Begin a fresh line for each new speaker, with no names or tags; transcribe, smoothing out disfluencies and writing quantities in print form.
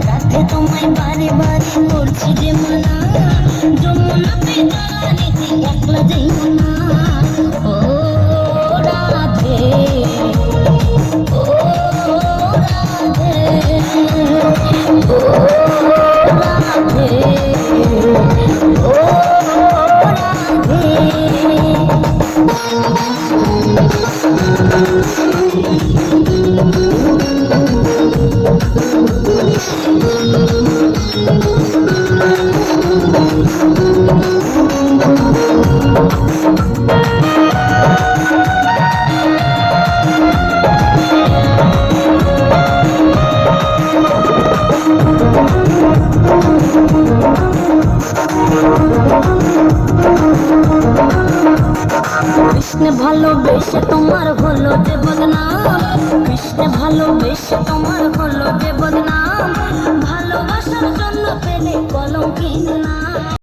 রাতে তোমায় বারে বারে করছি যে মানা, যমুনাতে জল নিতে একলা যাইব না। ও রাধে, ও রাধে, ও রাধে, ও রাধে। কৃষ্ণ ভালোবেসে তোমার হলো যে বদনাম, কৃষ্ণ ভালোবেসে তোমার হলো যে বদনাম।